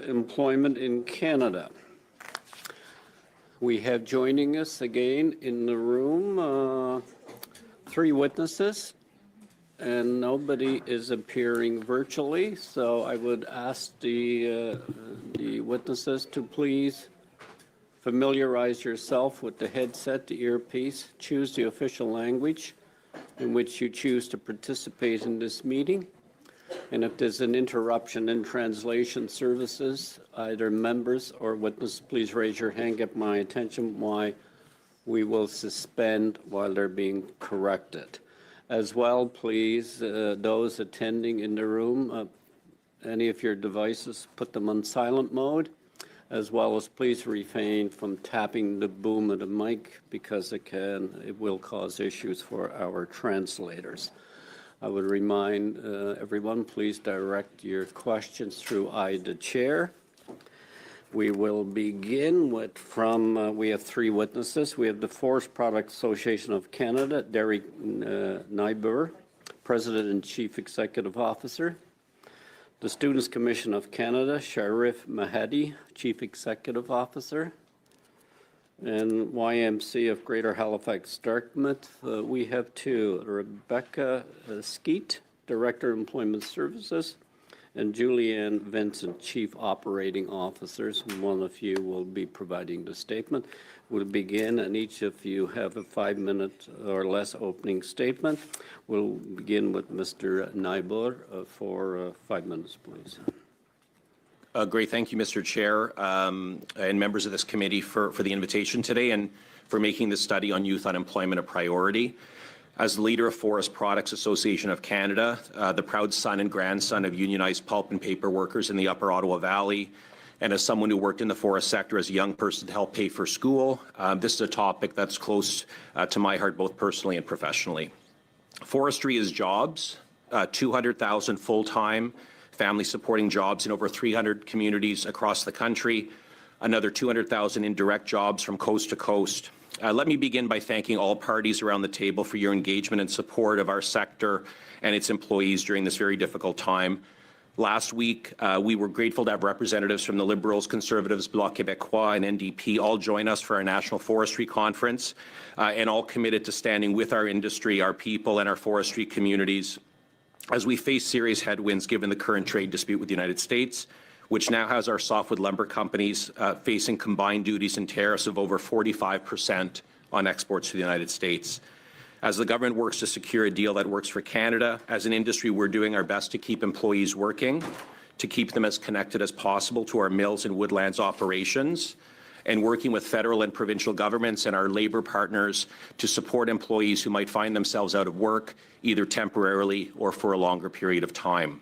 employment in Canada. We have joining us again in the room 3 witnesses, and nobody is appearing virtually, so I would ask the witnesses to please familiarize yourself with the headset, the earpiece, choose the official language in which you choose to participate in this meeting. And if there's an interruption in translation services, either members or witnesses, please raise your hand, get my attention, why we will suspend while they're being corrected. As well, please, those attending in the room, any of your devices, put them on silent mode, as well as please refrain from tapping the boom of the mic because it will cause issues for our translators. I would remind everyone, please direct your questions through the chair. We will begin with we have 3 witnesses. We have the Forest Products Association of Canada, Derek Nyber, President and Chief Executive Officer. The Students' Commission of Canada, Sharif Mahdi, Chief Executive Officer. And YMC of Greater Halifax Dartmouth, we have 2, Rebecca Skeet, Director of Employment Services, and Julianne Vincent, Chief Operating Officers. One of you will be providing the statement. We'll begin, and each of you have a 5-minute or less opening statement. We'll begin with Mr. Naibur for 5 minutes, please. Great. Thank you, Mr. Chair, and members of this committee for the invitation today and for making this study on youth unemployment a priority. As the leader of Forest Products Association of Canada, the proud son and grandson of unionized pulp and paper workers in the Upper Ottawa Valley, and as someone who worked in the forest sector as a young person to help pay for school, this is a topic that's close to my heart, both personally and professionally. Forestry is jobs, 200,000 full-time family-supporting jobs in over 300 communities across the country, another 200,000 indirect jobs from coast to coast. Let me begin by thanking all parties around the table for your engagement and support of our sector and its employees during this very difficult time. Last week, we were grateful to have representatives from the Liberals, Conservatives, Bloc Québécois, and NDP all join us for our National Forestry Conference, and all committed to standing with our industry, our people, and our forestry communities as we face serious headwinds given the current trade dispute with the United States, which now has our softwood lumber companies facing combined duties and tariffs of over 45% on exports to the United States. As the government works to secure a deal that works for Canada, as an industry, we're doing our best to keep employees working, to keep them as connected as possible to our mills and woodlands operations, and working with federal and provincial governments and our labor partners to support employees who might find themselves out of work, either temporarily or for a longer period of time.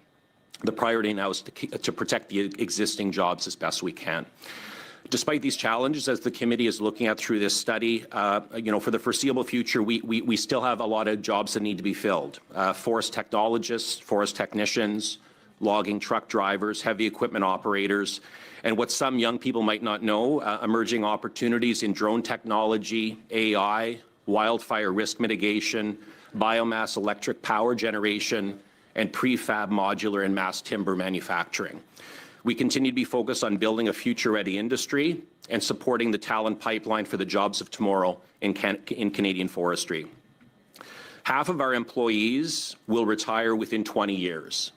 The priority now is to protect the existing jobs as best we can. Despite these challenges, as the committee is looking at through this study, for the foreseeable future, we still have a lot of jobs that need to be filled. Forest technologists, forest technicians, logging truck drivers, heavy equipment operators, and what some young people might not know, emerging opportunities in drone technology, AI, wildfire risk mitigation, biomass electric power generation, and prefab modular and mass timber manufacturing. We continue to be focused on building a future-ready industry and supporting the talent pipeline for the jobs of tomorrow in Canadian forestry. Half of our employees will retire within 20 years.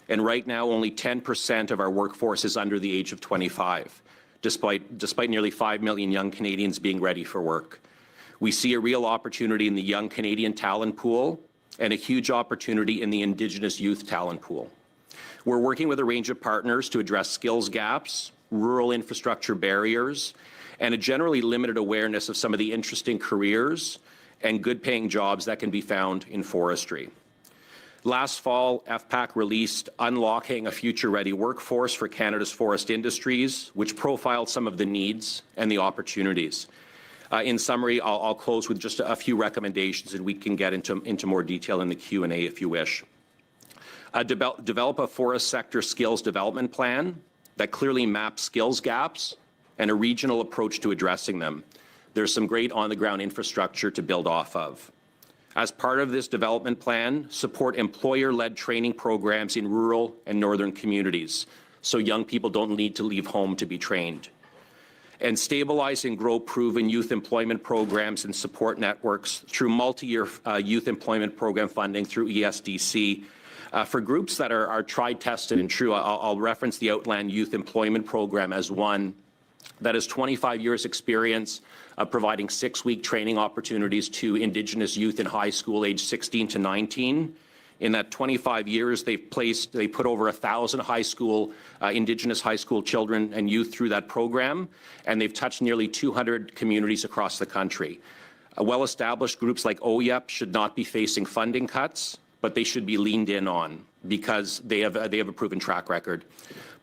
And right now, only 10% of our workforce is under the age of 25, despite nearly 5 million young Canadians being ready for work. We see a real opportunity in the young Canadian talent pool and a huge opportunity in the Indigenous youth talent pool. We're working with a range of partners to address skills gaps, rural infrastructure barriers, and a generally limited awareness of some of the interesting careers and good-paying jobs that can be found in forestry. Last fall, FPAC released Unlocking a Future-Ready Workforce for Canada's Forest Industries, which profiled some of the needs and the opportunities. In summary, I'll close with just a few recommendations, and we can get into more detail in the Q&A if you wish. Develop a forest sector skills development plan that clearly maps skills gaps and a regional approach to addressing them. There's some great on-the-ground infrastructure to build off of. As part of this development plan, support employer-led training programs in rural and northern communities, so young people don't need to leave home to be trained. And stabilize and grow proven youth employment programs and support networks through multi-year youth employment program funding through ESDC. For groups that are tried, tested, and true, I'll reference the Outland Youth Employment Program as one that has 25 years experience providing 6-week training opportunities to Indigenous youth in high school aged 16 to 19. In that 25 years, they put over 1,000 Indigenous high school children and youth through that program, and they've touched nearly 200 communities across the country. Well-established groups like OYEP should not be facing funding cuts, but they should be leaned in on because they have a proven track record.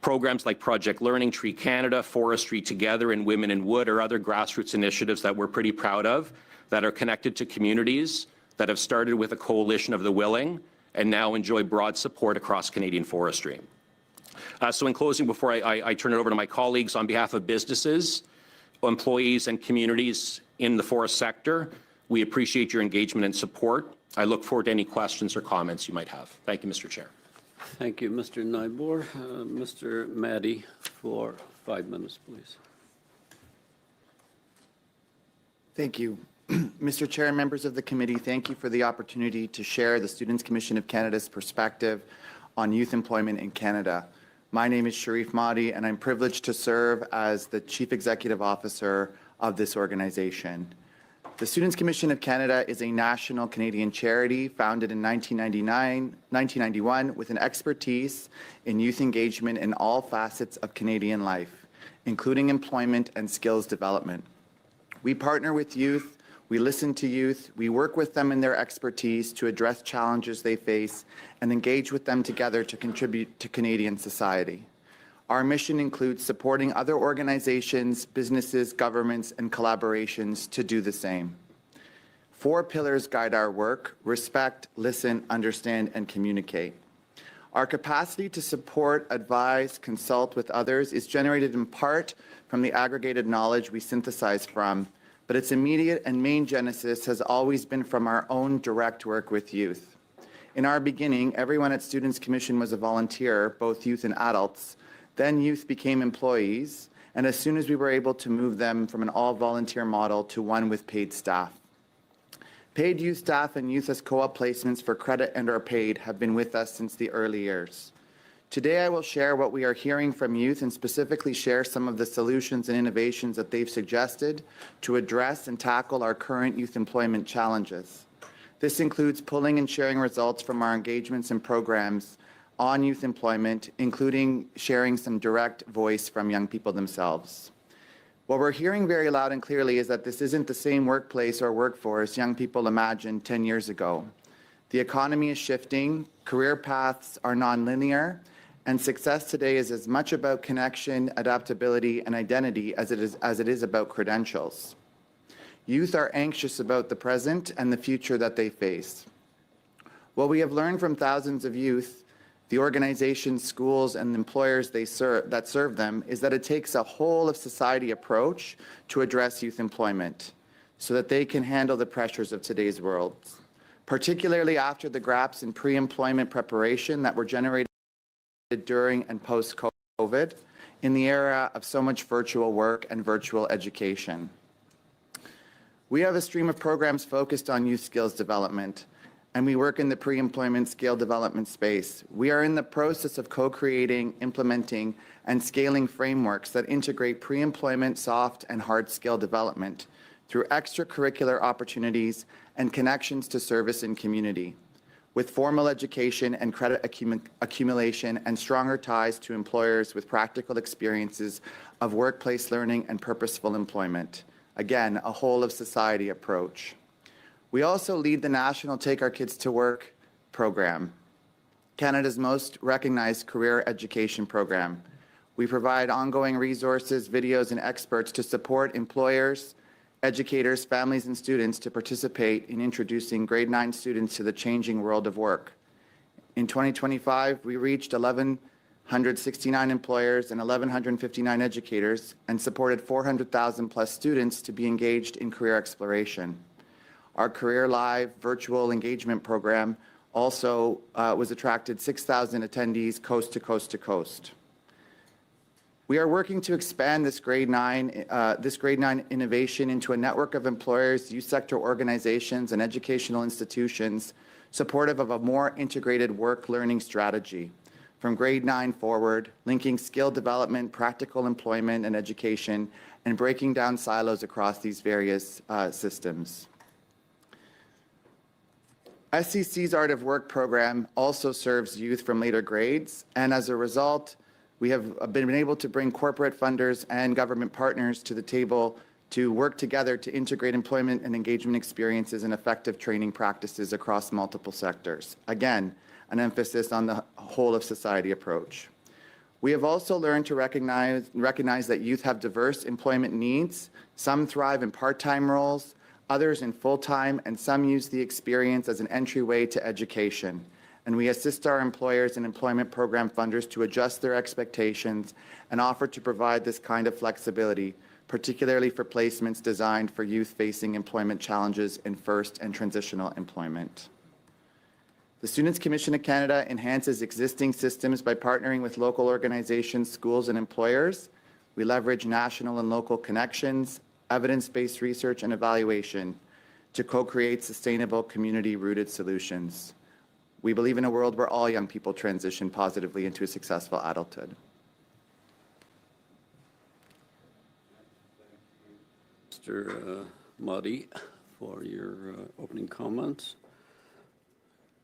Programs like Project Learning, Tree Canada, Forestry Together, and Women in Wood are other grassroots initiatives that we're pretty proud of that are connected to communities that have started with a coalition of the willing and now enjoy broad support across Canadian forestry. So in closing, before I turn it over to my colleagues, on behalf of businesses, employees, and communities in the forest sector, we appreciate your engagement and support. I look forward to any questions or comments you might have. Thank you, Mr. Chair. Thank you, Mr. Nybor. Mr. Maddy, for 5 minutes, please. Thank you. Mr. Chair and members of the committee, thank you for the opportunity to share the Students' Commission of Canada's perspective on youth employment in Canada. My name is Sharif Mahdi, and I'm privileged to serve as the Chief Executive Officer of this organization. The Students' Commission of Canada is a national Canadian charity founded in 1991 with an expertise in youth engagement in all facets of Canadian life, including employment and skills development. We partner with youth, we listen to youth, we work with them in their expertise to address challenges they face, and engage with them together to contribute to Canadian society. Our mission includes supporting other organizations, businesses, governments, and collaborations to do the same. 4 pillars guide our work: respect, listen, understand, and communicate. Our capacity to support, advise, consult with others is generated in part from the aggregated knowledge we synthesize from, but its immediate and main genesis has always been from our own direct work with youth. In our beginning, everyone at Students' Commission was a volunteer, both youth and adults. Then youth became employees, and as soon as we were able to move them from an all-volunteer model to one with paid staff. Paid youth staff and youth as co-op placements for credit and/or paid have been with us since the early years. Today I will share what we are hearing from youth and specifically share some of the solutions and innovations that they've suggested to address and tackle our current youth employment challenges. This includes pulling and sharing results from our engagements and programs on youth employment, including sharing some direct voice from young people themselves. What we're hearing very loud and clearly is that this isn't the same workplace or workforce young people imagined 10 years ago. The economy is shifting, career paths are nonlinear, and success today is as much about connection, adaptability, and identity as it is about credentials. Youth are anxious about the present and the future that they face. What we have learned from thousands of youth, the organizations, schools, and employers that serve them is that it takes a whole of society approach to address youth employment so that they can handle the pressures of today's world, particularly after the gaps in pre-employment preparation that were generated during and post-COVID in the era of so much virtual work and virtual education. We have a stream of programs focused on youth skills development, and we work in the pre-employment skill development space. We are in the process of co-creating, implementing, and scaling frameworks that integrate pre-employment soft and hard skill development through extracurricular opportunities and connections to service and community, with formal education and credit accumulation and stronger ties to employers with practical experiences of workplace learning and purposeful employment. Again, a whole of society approach. We also lead the national Take Our Kids to Work program, Canada's most recognized career education program. We provide ongoing resources, videos, and experts to support employers, educators, families, and students to participate in introducing grade 9 students to the changing world of work. In 2025, we reached 1,169 employers and 1,159 educators and supported 400,000 plus students to be engaged in career exploration. Our Career Live virtual engagement program also was attracted 6,000 attendees coast to coast to coast. We are working to expand this grade 9 innovation into a network of employers, youth sector organizations, and educational institutions supportive of a more integrated work learning strategy from grade 9 forward, linking skill development, practical employment, and education, and breaking down silos across these various systems. SCC's Art of Work program also serves youth from later grades, and as a result, we have been able to bring corporate funders and government partners to the table to work together to integrate employment and engagement experiences and effective training practices across multiple sectors. Again, an emphasis on the whole of society approach. We have also learned to recognize that youth have diverse employment needs. Some thrive in part-time roles, others in full-time, and some use the experience as an entryway to education. And we assist our employers and employment program funders to adjust their expectations and offer to provide this kind of flexibility, particularly for placements designed for youth facing employment challenges in first and transitional employment. The Students' Commission of Canada enhances existing systems by partnering with local organizations, schools, and employers. We leverage national and local connections, evidence-based research, and evaluation to co-create sustainable, community-rooted solutions. We believe in a world where all young people transition positively into a successful adulthood. Mr. Muddy, for your opening comments.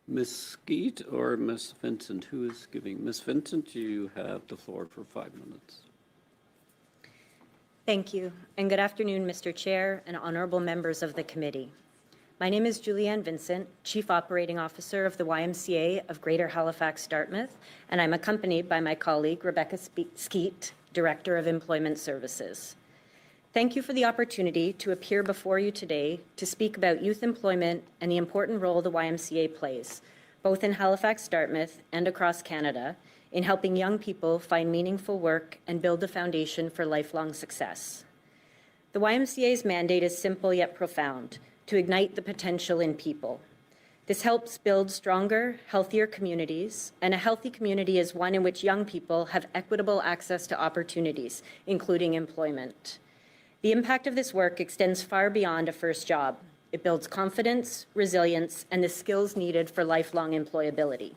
Ms. Skeet or Ms. Vincent, who is giving? Ms. Vincent, you have the floor for 5 minutes. Thank you, and good afternoon, Mr. Chair and honorable members of the committee. My name is Julianne Vincent, Chief Operating Officer of the YMCA of Greater Halifax, Dartmouth, and I'm accompanied by my colleague, Rebecca Skeet, Director of Employment Services. Thank you for the opportunity to appear before you today to speak about youth employment and the important role the YMCA plays, both in Halifax, Dartmouth, and across Canada, in helping young people find meaningful work and build a foundation for lifelong success. The YMCA's mandate is simple yet profound: to ignite the potential in people. This helps build stronger, healthier communities, and a healthy community is one in which young people have equitable access to opportunities, including employment. The impact of this work extends far beyond a first job. It builds confidence, resilience, and the skills needed for lifelong employability.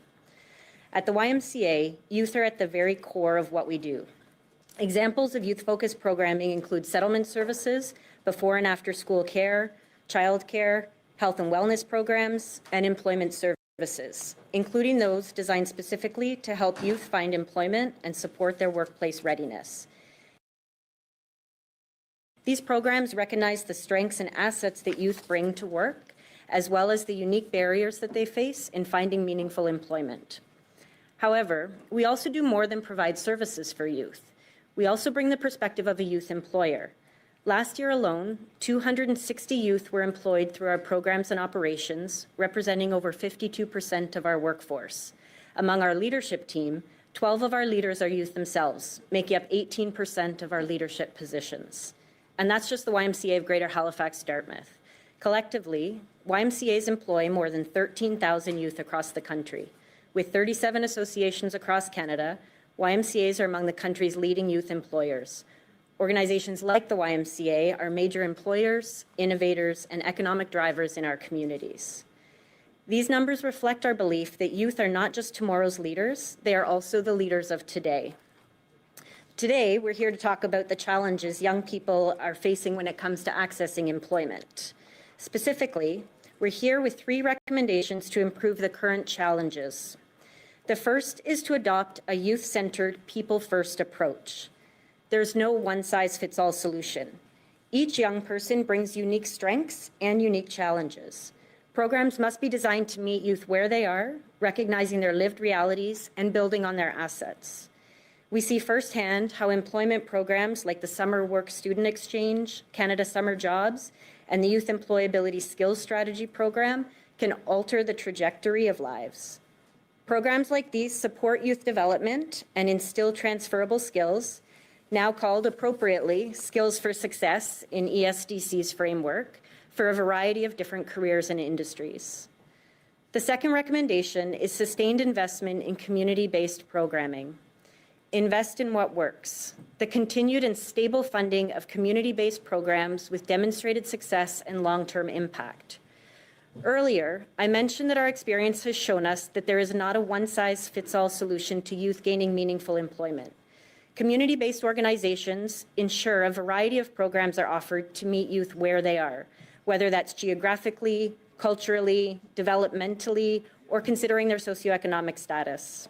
At the YMCA, youth are at the very core of what we do. Examples of youth-focused programming include settlement services, before and after school care, childcare, health and wellness programs, and employment services, including those designed specifically to help youth find employment and support their workplace readiness. These programs recognize the strengths and assets that youth bring to work, as well as the unique barriers that they face in finding meaningful employment. However, we also do more than provide services for youth. We also bring the perspective of a youth employer. Last year alone, 260 youth were employed through our programs and operations, representing over 52% of our workforce. Among our leadership team, 12 of our leaders are youth themselves, making up 18% of our leadership positions. And that's just the YMCA of Greater Halifax, Dartmouth. Collectively, YMCAs employ more than 13,000 youth across the country. With 37 associations across Canada, YMCAs are among the country's leading youth employers. Organizations like the YMCA are major employers, innovators, and economic drivers in our communities. These numbers reflect our belief that youth are not just tomorrow's leaders, they are also the leaders of today. Today, we're here to talk about the challenges young people are facing when it comes to accessing employment. Specifically, we're here with 3 recommendations to improve the current challenges. The first is to adopt a youth-centered, people-first approach. There's no one-size-fits-all solution. Each young person brings unique strengths and unique challenges. Programs must be designed to meet youth where they are, recognizing their lived realities and building on their assets. We see firsthand how employment programs like the Summer Work Student Exchange, Canada Summer Jobs, and the Youth Employability Skills Strategy program can alter the trajectory of lives. Programs like these support youth development and instill transferable skills, now called appropriately Skills for Success in ESDC's framework, for a variety of different careers and industries. The second recommendation is sustained investment in community-based programming. invest in what works, the continued and stable funding of community-based programs with demonstrated success and long-term impact. Earlier, I mentioned that our experience has shown us that there is not a one-size-fits-all solution to youth gaining meaningful employment. Community-based organizations ensure a variety of programs are offered to meet youth where they are, whether that's geographically, culturally, developmentally, or considering their socioeconomic status.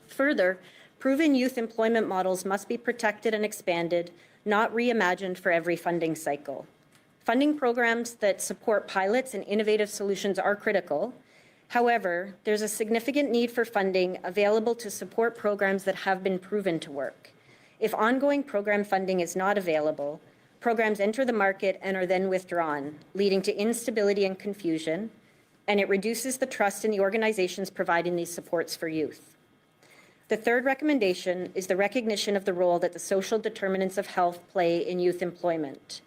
Further, proven youth employment models must be protected and expanded, not reimagined for every funding cycle. Funding programs that support pilots and innovative solutions are critical. However, there's a significant need for funding available to support programs that have been proven to work. If ongoing program funding is not available, programs enter the market and are then withdrawn, leading to instability and confusion, and it reduces the trust in the organizations providing these supports for youth. The third recommendation is the recognition of the role that the social determinants of health play in youth employment.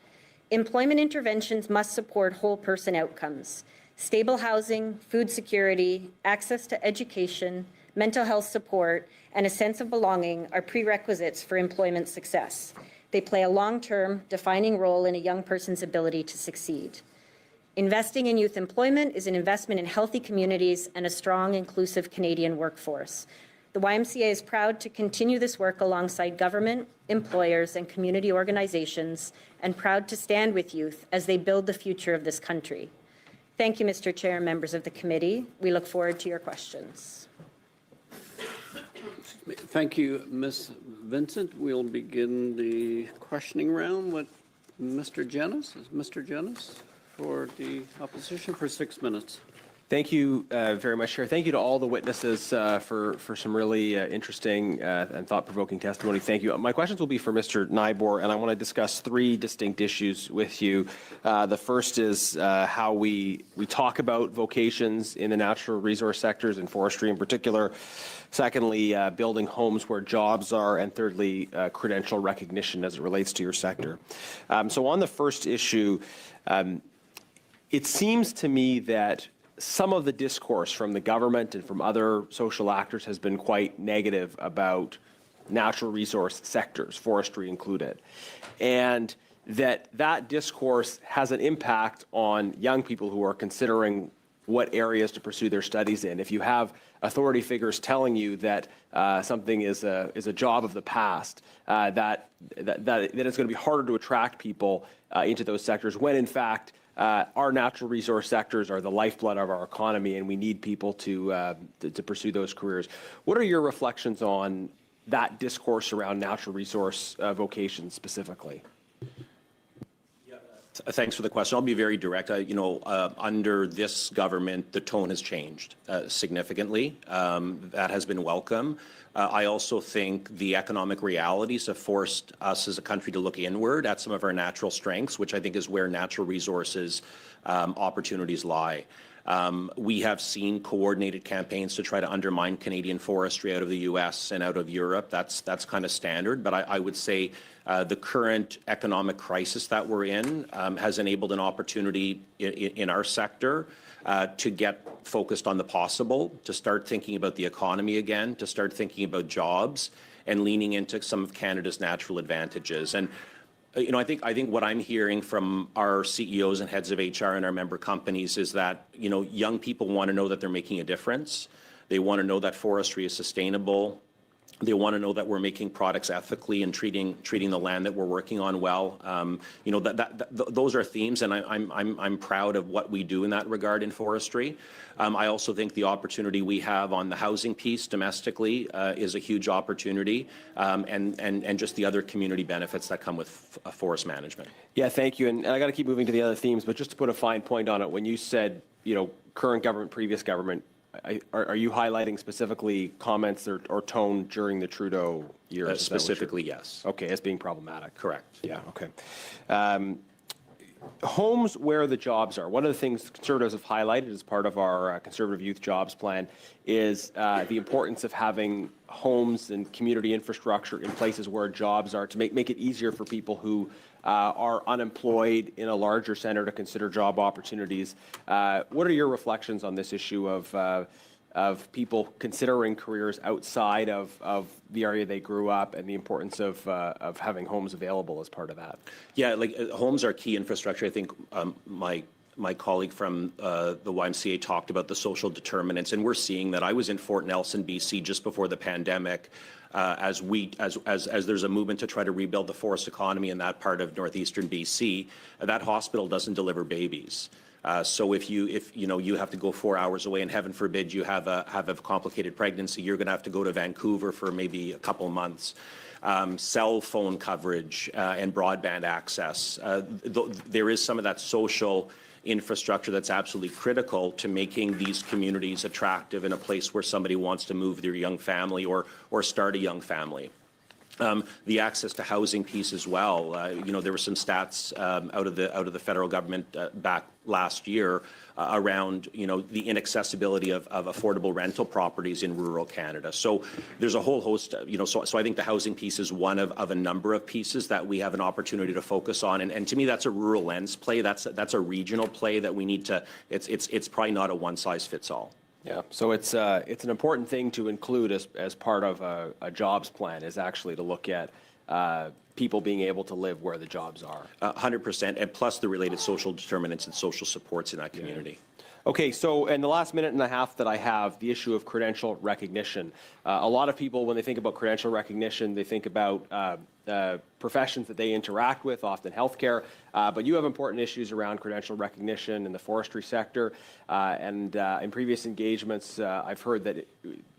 Employment interventions must support whole person outcomes. Stable housing, food security, access to education, mental health support, and a sense of belonging are prerequisites for employment success. They play a long-term, defining role in a young person's ability to succeed. Investing in youth employment is an investment in healthy communities and a strong, inclusive Canadian workforce. The YMCA is proud to continue this work alongside government, employers, and community organizations, and proud to stand with youth as they build the future of this country. Thank you, Mr. Chair and members of the committee. We look forward to your questions. Thank you, Ms. Vincent. We'll begin the questioning round with Mr. Jennis. Is Mr. Jennis for the opposition for 6 minutes? Thank you very much, Chair. Thank you to all the witnesses for some really interesting and thought-provoking testimony. Thank you. My questions will be for Mr. Nybor, and I want to discuss three distinct issues with you. The first is how we talk about vocations in the natural resource sectors and forestry in particular. Secondly, building homes where jobs are, and thirdly, credential recognition as it relates to your sector. So on the first issue, it seems to me that some of the discourse from the government and from other social actors has been quite negative about natural resource sectors, forestry included, and that discourse has an impact on young people who are considering what areas to pursue their studies in. If you have authority figures telling you that something is a job of the past, that it's going to be harder to attract people into those sectors, when in fact our natural resource sectors are the lifeblood of our economy, and we need people to pursue those careers. What are your reflections on that discourse around natural resource vocations specifically? Thanks for the question. I'll be very direct. Under this government, the tone has changed significantly. That has been welcome. I also think the economic realities have forced us as a country to look inward at some of our natural strengths, which I think is where natural resources opportunities lie. We have seen coordinated campaigns to try to undermine Canadian forestry out of the U.S. and out of Europe. That's kind of standard, but I would say the current economic crisis that we're in has enabled an opportunity in our sector to get focused on the possible, to start thinking about the economy again, to start thinking about jobs, and leaning into some of Canada's natural advantages. And I think what I'm hearing from our CEOs and heads of HR and our member companies is that young people want to know that they're making a difference. They want to know that forestry is sustainable. They want to know that we're making products ethically and treating the land that we're working on well. Those are themes, and I'm proud of what we do in that regard in forestry. I also think the opportunity we have on the housing piece domestically is a huge opportunity, and just the other community benefits that come with forest management. Yeah, thank you. And I got to keep moving to the other themes, but just to put a fine point on it, when you said current government, previous government, are you highlighting specifically comments or tone during the Trudeau years? Specifically, yes. Okay, as being problematic. Correct. Yeah, okay. Homes where the jobs are. One of the things Conservatives have highlighted as part of our Conservative Youth Jobs Plan is the importance of having homes and community infrastructure in places where jobs are to make it easier for people who are unemployed in a larger centre to consider job opportunities. What are your reflections on this issue of of people considering careers outside of the area they grew up, and the importance of having homes available as part of that. Yeah, like homes are key infrastructure. I think my colleague from the YMCA talked about the social determinants, and we're seeing that. I was in Fort Nelson, BC, just before the pandemic, as there's a movement to try to rebuild the forest economy in that part of northeastern BC. That hospital doesn't deliver babies. So if you have to go 4 hours away, and heaven forbid you have a complicated pregnancy, you're going to have to go to Vancouver for maybe a couple of months. Cell phone coverage and broadband access. There is some of that social infrastructure that's absolutely critical to making these communities attractive in a place where somebody wants to move their young family or start a young family. The access to housing piece as well. There were some stats out of the federal government back last year around the inaccessibility of affordable rental properties in rural Canada. So there's a whole host. So I think the housing piece is one of a number of pieces that we have an opportunity to focus on. And to me, that's a rural lens play. That's a regional play that we need to. It's probably not a one size fits all. Yeah, so it's an important thing to include as part of a jobs plan, is actually to look at people being able to live where the jobs are. 100%, and plus the related social determinants and social supports in that community. Okay, so in the last minute and a half that I have, the issue of credential recognition. A lot of people, when they think about credential recognition, they think about professions that they interact with, often healthcare, but you have important issues around credential recognition in the forestry sector. And in previous engagements, I've heard that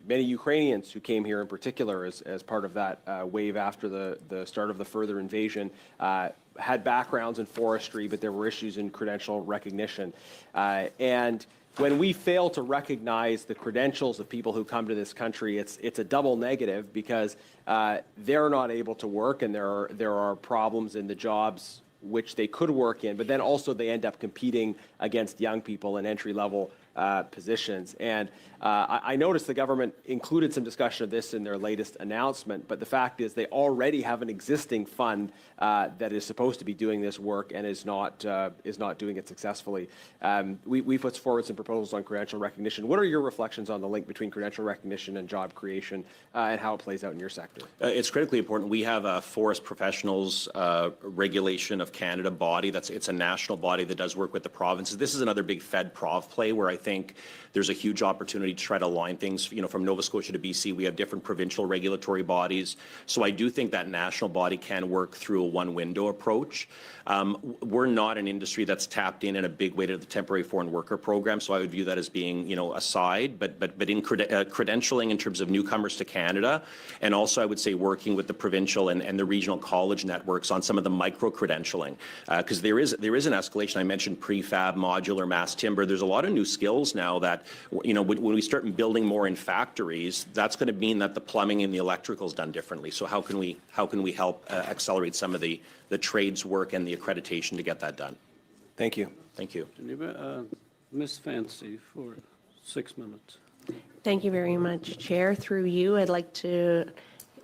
many Ukrainians who came here in particular as part of that wave after the start of the further invasion had backgrounds in forestry, but there were issues in credential recognition. And when we fail to recognize the credentials of people who come to this country, it's a double negative, because they're not able to work, and there are problems in the jobs which they could work in, but then also they end up competing against young people in entry-level positions. And I noticed the government included some discussion of this in their latest announcement, but the fact is they already have an existing fund that is supposed to be doing this work and is not doing it successfully. We put forward some proposals on credential recognition. What are your reflections on the link between credential recognition and job creation, and how it plays out in your sector? It's critically important. We have a Forest Professionals Regulation of Canada body. It's a national body that does work with the provinces. This is another big Fed-Prov play where I think there's a huge opportunity to try to align things. From Nova Scotia to BC, we have different provincial regulatory bodies. So I do think that national body can work through a one-window approach. We're not an industry that's tapped in a big way to the temporary foreign worker program, so I would view that as being, aside. But in credentialing in terms of newcomers to Canada, and also I would say working with the provincial and the regional college networks on some of the micro-credentialing, because there is an escalation. I mentioned prefab, modular, mass timber. There's a lot of new skills now that, when we start building more in factories, that's going to mean that the plumbing and the electrical is done differently. So how can we help accelerate some of the trades work and the accreditation to get that done? Thank you. Thank you. Ms. Fancy for 6 minutes. Thank you very much, Chair. Through you, I'd like to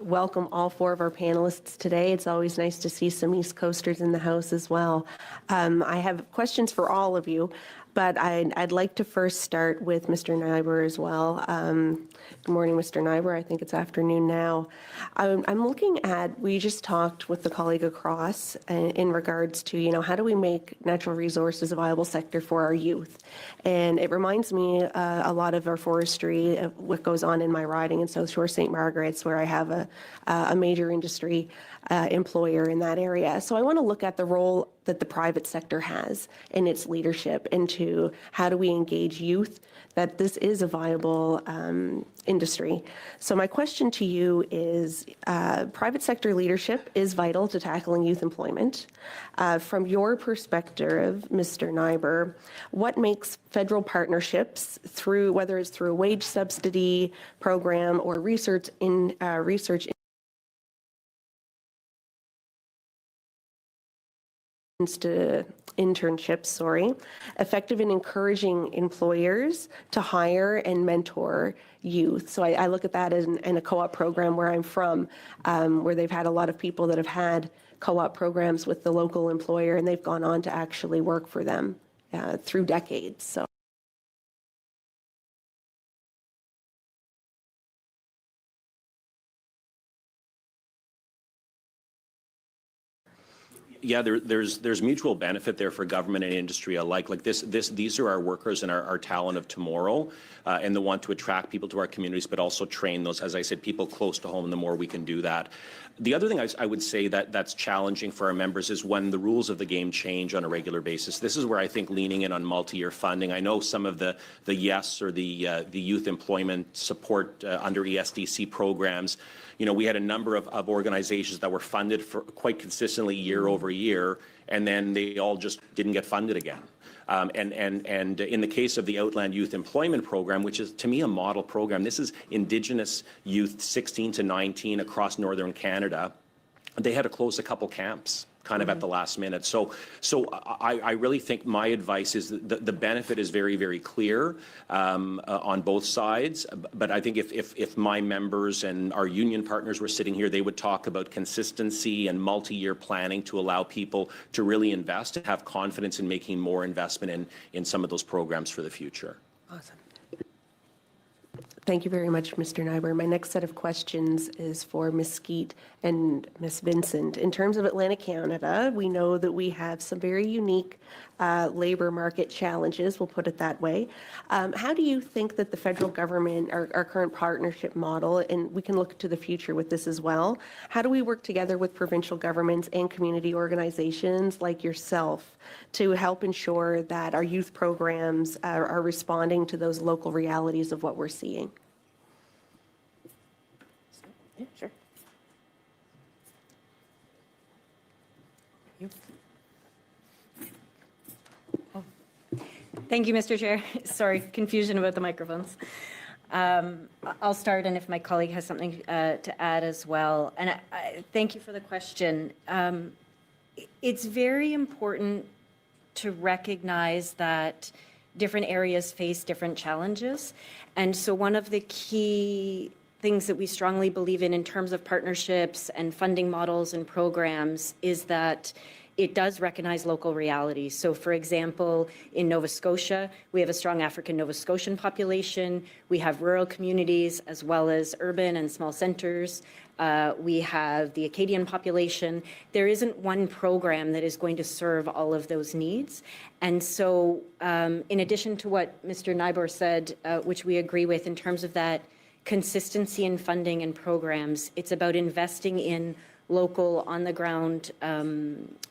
welcome all four of our panelists today. It's always nice to see some East Coasters in the house as well. I have questions for all of you, but I'd like to first start with Mr. Nyber as well. Good morning, Mr. Nyber. I think it's afternoon now. I'm looking at, we just talked with the colleague across in regards to, how do we make natural resources a viable sector for our youth? And it reminds me a lot of our forestry, what goes on in my riding in South Shore St. Margaret's, where I have a major industry employer in that area. So I want to look at the role that the private sector has in its leadership into how do we engage youth, that this is a viable industry. So my question to you is, private sector leadership is vital to tackling youth employment. From your perspective, Mr. Nyber, what makes federal partnerships, through whether it's through a wage subsidy program or research internships, effective in encouraging employers to hire and mentor youth? So I look at that in a co-op program where I'm from, where they've had a lot of people that have had co-op programs with the local employer, and they've gone on to actually work for them through decades. So Yeah, there's mutual benefit there for government and industry alike. Like these are our workers and our talent of tomorrow, and the want to attract people to our communities, but also train those, as I said, people close to home. And the more we can do that. The other thing I would say that's challenging for our members is when the rules of the game change on a regular basis. This is where I think leaning in on multi-year funding. I know some of the YES or the youth employment support under ESDC programs. You know, we had a number of organizations that were funded for quite consistently year over year, and then they all just didn't get funded again. And in the case of the Outland Youth Employment Program, which is to me a model program, this is Indigenous youth 16 to 19 across Northern Canada. They had to close a couple camps kind of at the last minute. So I really think my advice is that the benefit is very, very clear on both sides. But I think if my members and our union partners were sitting here, they would talk about consistency and multi-year planning to allow people to really invest and have confidence in making more investment in some of those programs for the future. Awesome. Thank you very much, Mr. Nyberg. My next set of questions is for Ms. Skeet and Ms. Vincent. In terms of Atlantic Canada, we know that we have some very unique labor market challenges, we'll put it that way. How do you think that the federal government, our current partnership model, and we can look to the future with this as well, how do we work together with provincial governments and community organizations like yourself to help ensure that our youth programs are responding to those local realities of what we're seeing? Yeah, sure. Thank you, Mr. Chair. Sorry, confusion about the microphones. I'll start, and if my colleague has something to add as well. And I thank you for the question. It's very important to recognize that different areas face different challenges. And so one of the key things that we strongly believe in terms of partnerships and funding models and programs is that it does recognize local realities. So for example, in Nova Scotia, we have a strong African Nova Scotian population. We have rural communities as well as urban and small centers. We have the Acadian population. There isn't one program that is going to serve all of those needs. And so in addition to what Mr. Nyberg said, which we agree with in terms of that consistency in funding and programs, it's about investing in local on-the-ground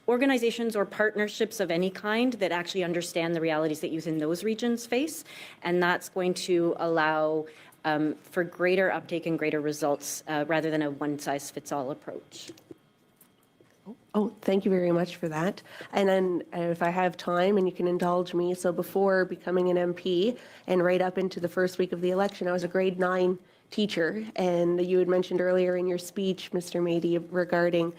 organizations or partnerships of any kind that actually understand the realities that youth in those regions face. And that's going to allow for greater uptake and greater results rather than a one-size-fits-all approach. Oh, thank you very much for that. And then if I have time and you can indulge me, so before becoming an MP and right up into the first week of the election, I was a grade 9 teacher, and you had mentioned earlier in your speech, Mr. Mady, regarding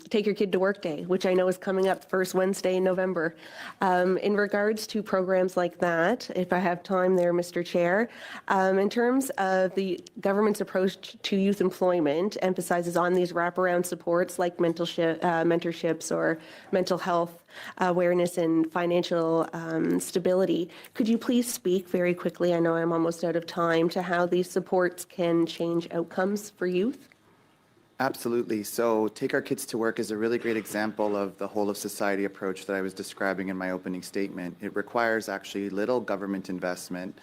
Take Your Kid to Work Day, which I know is coming up first Wednesday in November. In regards to programs like that, if I have time there, Mr. Chair, in terms of the government's approach to youth employment emphasizes on these wraparound supports like mentorships or mental health awareness and financial stability. Could you please speak very quickly, I know I'm almost out of time, to how these supports can change outcomes for youth? Absolutely. So Take Our Kids to Work is a really great example of the whole of society approach that I was describing in my opening statement. It requires actually little government investment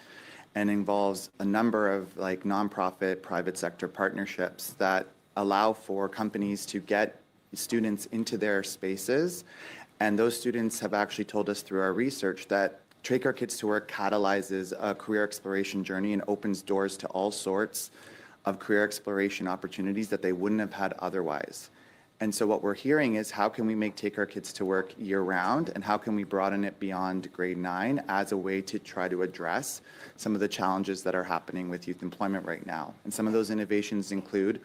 and involves a number of like nonprofit private sector partnerships that allow for companies to get students into their spaces. And those students have actually told us through our research that Take Our Kids to Work catalyzes a career exploration journey and opens doors to all sorts of career exploration opportunities that they wouldn't have had otherwise. And so what we're hearing is how can we make Take Our Kids to Work year-round, and how can we broaden it beyond grade 9 as a way to try to address some of the challenges that are happening with youth employment right now. And some of those innovations include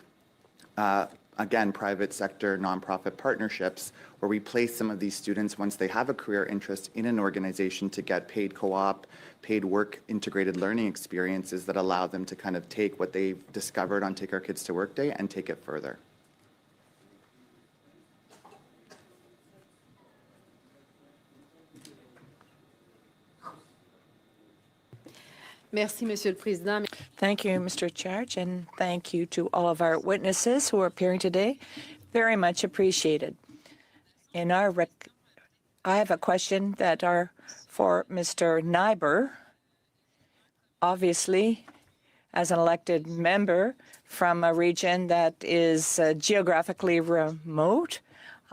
again, private sector nonprofit partnerships where we place some of these students once they have a career interest in an organization to get paid co-op, paid work integrated learning experiences that allow them to kind of take what they've discovered on Take Our Kids to Work Day and take it further. Merci, Monsieur le Président. Thank you, Mr. Charge, and thank you to all of our witnesses who are appearing today. Very much appreciated. I have a question that are for Mr. Nyber. Obviously, as an elected member from a region that is geographically remote,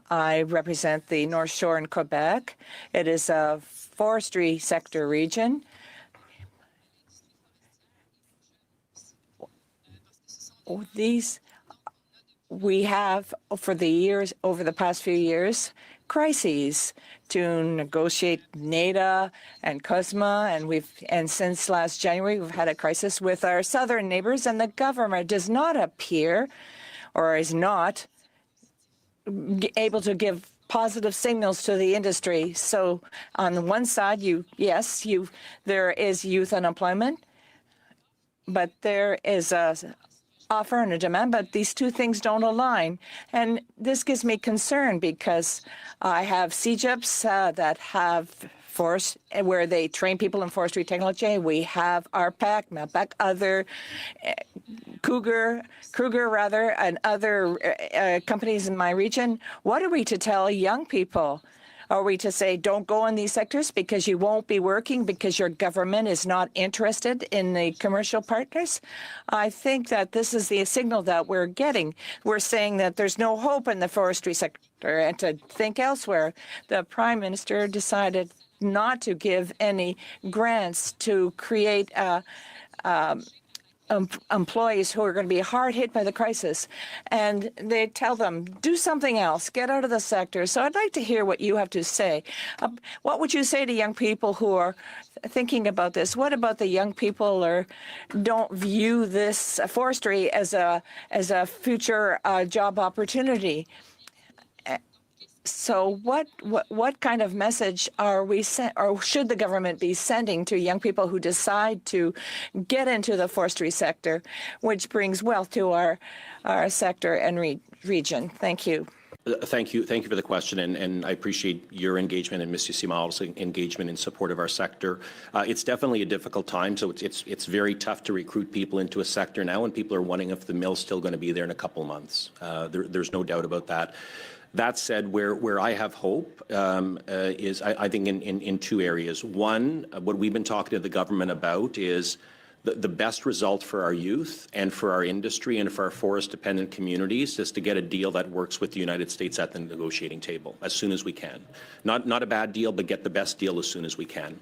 I represent the North Shore in Quebec. It is a forestry sector region. We have, over the past few years, crises to negotiate NADA and COSMA, and since last January, we've had a crisis with our southern neighbors, and the government does not appear, or is not, able to give positive signals to the industry. So on the one side, there is youth unemployment, but there is a offer and a demand, but these two things don't align. And this gives me concern because I have CJIPs that have where they train people in forestry technology. We have RPAC, MAPAC, other Kruger and other companies in my region. What are we to tell young people? Are we to say, don't go in these sectors because you won't be working because your government is not interested in the commercial partners? I think that this is the signal that we're getting. We're saying that there's no hope in the forestry sector and to think elsewhere. The Prime Minister decided not to give any grants to create employees who are going to be hard hit by the crisis, and they tell them, do something else, get out of the sector. So I'd like to hear what you have to say. What would you say to young people who are thinking about this? What about the young people who don't view this forestry as a future job opportunity? So what kind of message are we or should the government be sending to young people who decide to get into the forestry sector, which brings wealth to our sector and region? Thank you. Thank you for the question, and I appreciate your engagement and Mr. Simal's engagement in support of our sector. It's definitely a difficult time, so it's very tough to recruit people into a sector now, and people are wondering if the mill's still going to be there in a couple of months. There's no doubt about that. That said, where I have hope is, I think, in two areas. One, what we've been talking to the government about is the best result for our youth and for our industry and for our forest-dependent communities is to get a deal that works with the United States at the negotiating table as soon as we can. Not a bad deal, but get the best deal as soon as we can.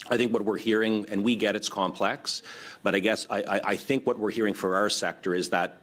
I think what we're hearing, and we get it's complex, but I guess I think what we're hearing for our sector is that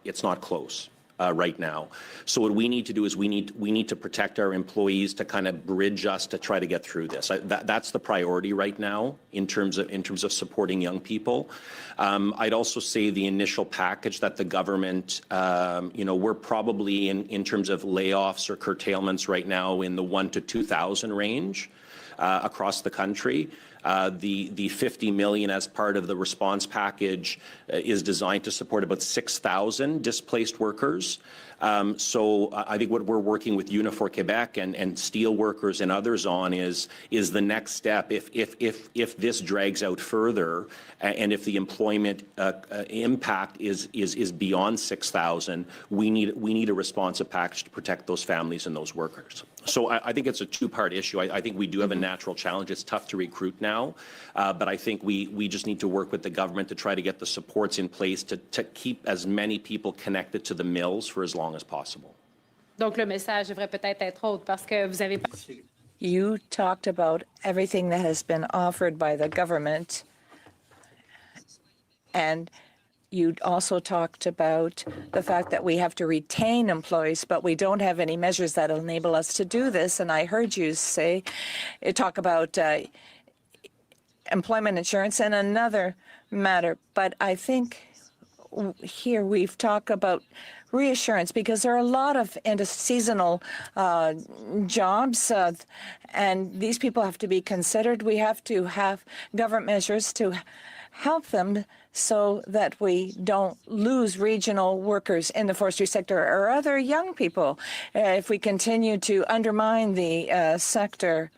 it's not close. Right now. So what we need to do is we need to protect our employees to kind of bridge us to try to get through this. That's the priority right now in terms of supporting young people. I'd also say the initial package that the government, we're probably in terms of layoffs or curtailments right now in the 1,000 to 2,000 range across the country. The 50 million as part of the response package is designed to support about 6,000 displaced workers. So I think what we're working with Unifor Quebec and steel workers and others on is the next step. If this drags out further and if the employment impact is beyond 6,000, we need a responsive package to protect those families and those workers. So I think it's a two-part issue. I think we do have a natural challenge. It's tough to recruit now, but I think we just need to work with the government to try to get the supports in place to keep as many people connected to the mills for as long as possible. Donc le message devrait peut-être être autre parce que vous avez You talked about everything that has been offered by the government, and you also talked about the fact that we have to retain employees, but we don't have any measures that enable us to do this. And I heard you talk about employment insurance and another matter. But I think here we've talked about reassurance because there are a lot of seasonal jobs, and these people have to be considered. We have to have government measures to help them so that we don't lose regional workers in the forestry sector or other young people if we continue to undermine the sector.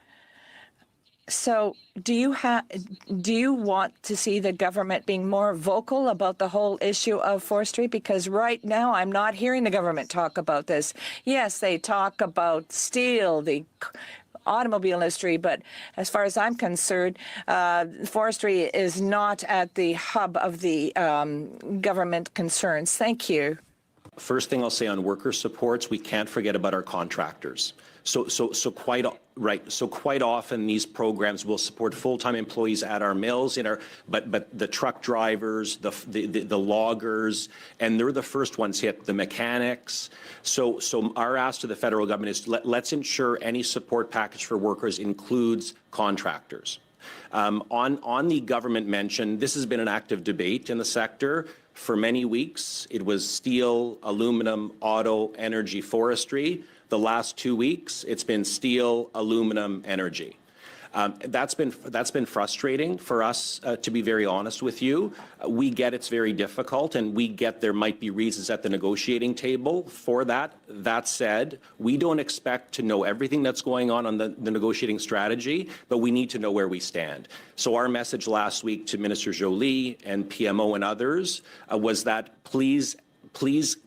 So do you want to see the government being more vocal about the whole issue of forestry? Because right now I'm not hearing the government talk about this. Yes, they talk about steel, the automobile industry, but as far as I'm concerned, forestry is not at the hub of the government concerns. Thank you. First thing I'll say on worker supports, we can't forget about our contractors. So quite often these programs will support full-time employees at our mills, but the truck drivers, the loggers, and they're the first ones hit, the mechanics. So our ask to the federal government is let's ensure any support package for workers includes contractors. On the government mention, this has been an active debate in the sector for many weeks. It was steel, aluminum, auto, energy, forestry. The last 2 weeks, it's been steel, aluminum, energy. That's been frustrating for us, to be very honest with you. We get it's very difficult, and we get there might be reasons at the negotiating table for that. That said, we don't expect to know everything that's going on the negotiating strategy, but we need to know where we stand. So our message last week to Minister Joly and PMO and others was that please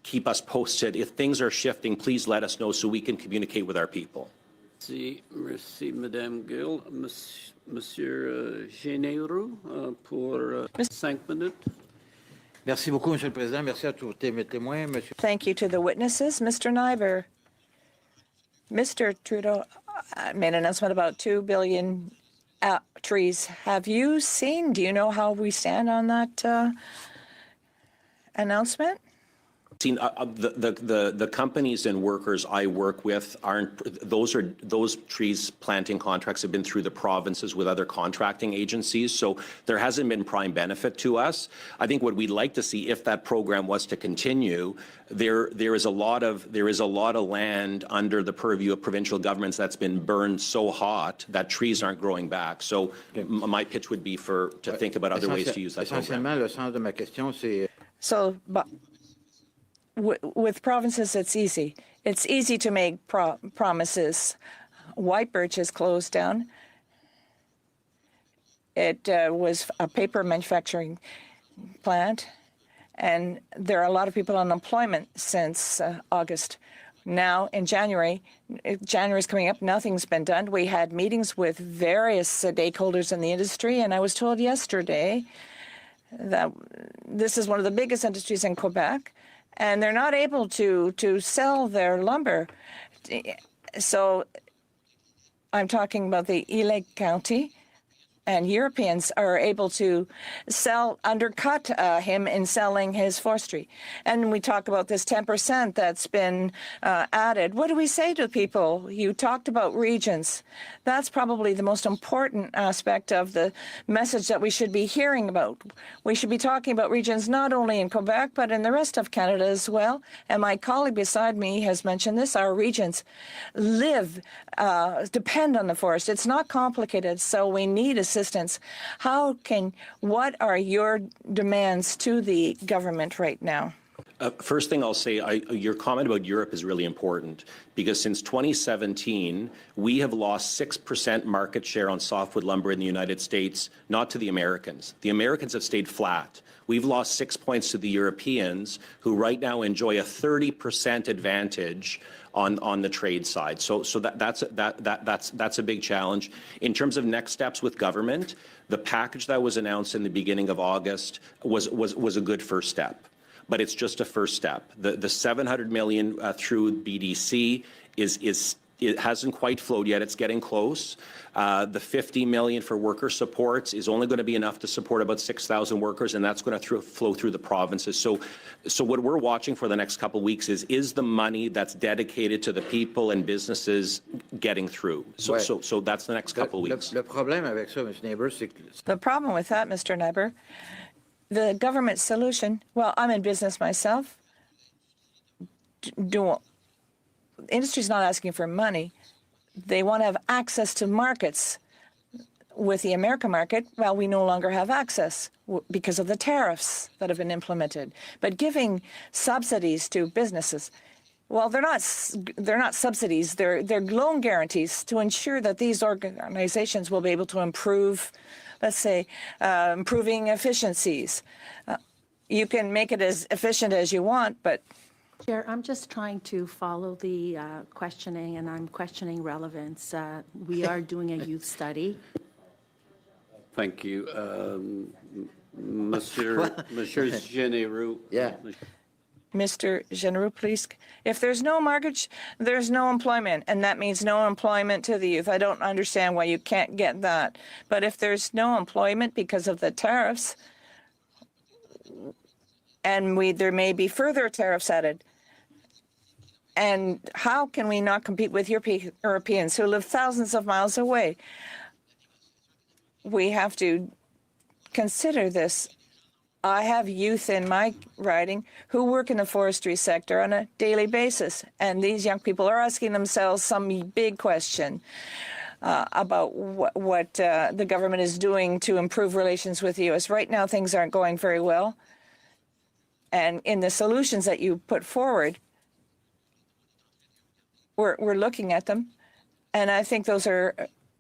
keep us posted. If things are shifting, please let us know so we can communicate with our people. Merci, Madame Gill. Monsieur Généreux, pour 5 minutes. Merci beaucoup, Monsieur le Président. Merci à tous les témoins. Monsieur. Thank you to the witnesses. Mr. Nyber, Mr. Trudeau made an announcement about 2 billion trees. Have you seen, do you know how we stand on that announcement? The companies and workers I work with those trees planting contracts have been through the provinces with other contracting agencies, so there hasn't been prime benefit to us. I think what we'd like to see, if that program was to continue, there is a lot of land under the purview of provincial governments that's been burned so hot that trees aren't growing back. So my pitch would be to think about other ways to use that program. Essentiellement, le sens de ma question, c'est. So, with provinces, it's easy. It's easy to make promises. White Birch is closed down. It was a paper manufacturing plant, and there are a lot of people on unemployment since August. Now, in January is coming up, nothing's been done. We had meetings with various stakeholders in the industry, and I was told yesterday that this is one of the biggest industries in Quebec, and they're not able to sell their lumber. So I'm talking about the Ile County, and Europeans are able to undercut him in selling his forestry. And we talk about this 10% that's been added. What do we say to people? You talked about regions. That's probably the most important aspect of the message that we should be hearing about. We should be talking about regions not only in Quebec, but in the rest of Canada as well. And my colleague beside me has mentioned this. Our regions depend on the forest. It's not complicated, so we need assistance. What are your demands to the government right now? First thing I'll say, your comment about Europe is really important, because since 2017, we have lost 6% market share on softwood lumber in the United States, not to the Americans. The Americans have stayed flat. We've lost 6 points to the Europeans, who right now enjoy a 30% advantage on the trade side. So that's a big challenge. In terms of next steps with government, the package that was announced in the beginning of August was a good first step. But it's just a first step. The 700 million through BDC it hasn't quite flowed yet. It's getting close. The 50 million for worker supports is only going to be enough to support about 6,000 workers, and that's going to flow through the provinces. So what we're watching for the next couple of weeks is the money that's dedicated to the people and businesses getting through. So that's the next couple of weeks. Le problème avec ça, Mr. Neighbor, c'est que. The problem with that, Mr. Nyber, the government solution, well, I'm in business myself. Industry's not asking for money. They want to have access to markets. With the American market, well, we no longer have access because of the tariffs that have been implemented. But giving subsidies to businesses, well, they're not subsidies, they're loan guarantees to ensure that these organizations will be able to improve, let's say, improving efficiencies. You can make it as efficient as you want, but Chair, I'm just trying to follow the questioning, and I'm questioning relevance. We are doing a youth study. Thank you. Monsieur Généreux. Yeah. Mr. General, please. If there's no mortgage, there's no employment, and that means no employment to the youth. I don't understand why you can't get that. But if there's no employment because of the tariffs, and there may be further tariffs added, and how can we not compete with Europeans who live thousands of miles away? We have to consider this. I have youth in my riding who work in the forestry sector on a daily basis, and these young people are asking themselves some big question about what the government is doing to improve relations with the U.S. Right now, things aren't going very well. And in the solutions that you put forward, we're looking at them, and I think those are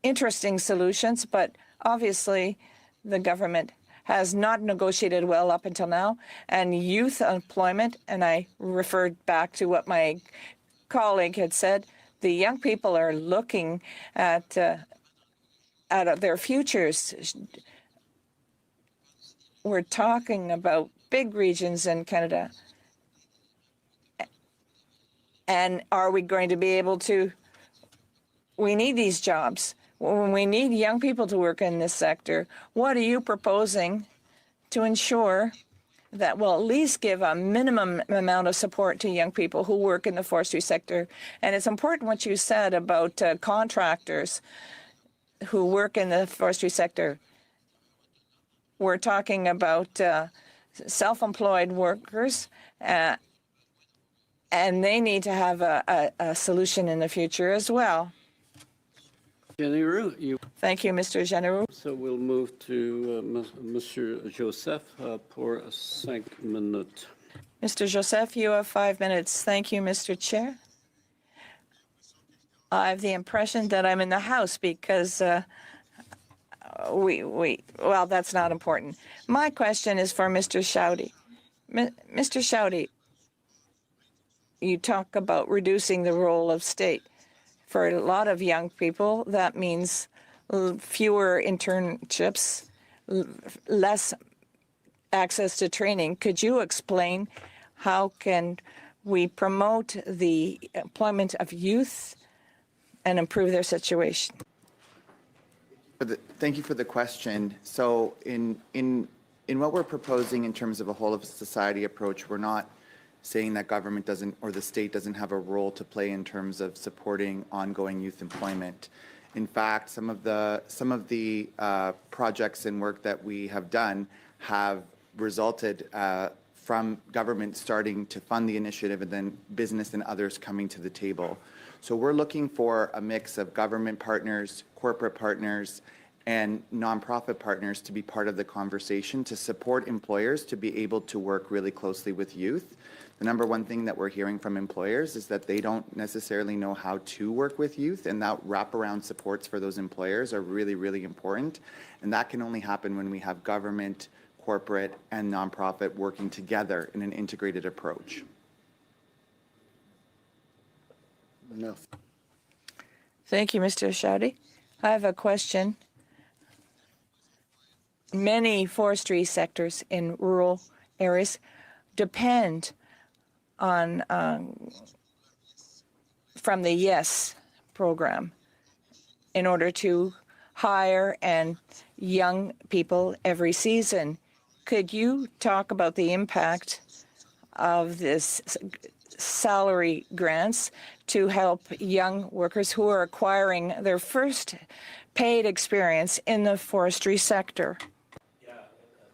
interesting solutions, but obviously the government has not negotiated well up until now, and youth employment, and I referred back to what my colleague had said, the young people are looking at their futures. We're talking about big regions in Canada. And are we going to be able to, we need these jobs. We need young people to work in this sector. What are you proposing to ensure that will at least give a minimum amount of support to young people who work in the forestry sector? And it's important what you said about contractors who work in the forestry sector. We're talking about self-employed workers, and they need to have a solution in the future as well. Généreux, Thank you, Mr. Généreux. so we'll move to Monsieur Joseph pour 5 minutes. Mr. Joseph, you have 5 minutes. Thank you, Mr. Chair. I have the impression that I'm in the House because well, that's not important. My question is for Mr. Choudy. Mr. Choudy, you talk about reducing the role of state. For a lot of young people, that means fewer internships, less access to training. Could you explain how can we promote the employment of youth and improve their situation? Thank you for the question. So in what we're proposing in terms of a whole of society approach, we're not saying that government doesn't or the state doesn't have a role to play in terms of supporting ongoing youth employment. In fact, some of the projects and work that we have done have resulted from government starting to fund the initiative and then business and others coming to the table. So we're looking for a mix of government partners, corporate partners, and nonprofit partners to be part of the conversation to support employers to be able to work really closely with youth. The number one thing that we're hearing from employers is that they don't necessarily know how to work with youth, and that wraparound supports for those employers are really, really important. And that can only happen when we have government, corporate, and nonprofit working together in an integrated approach. Thank you, Mr. Choudy. I have a question. Many forestry sectors in rural areas depend on from the YES program in order to hire and young people every season. Could you talk about the impact of this salary grants to help young workers who are acquiring their first paid experience in the forestry sector?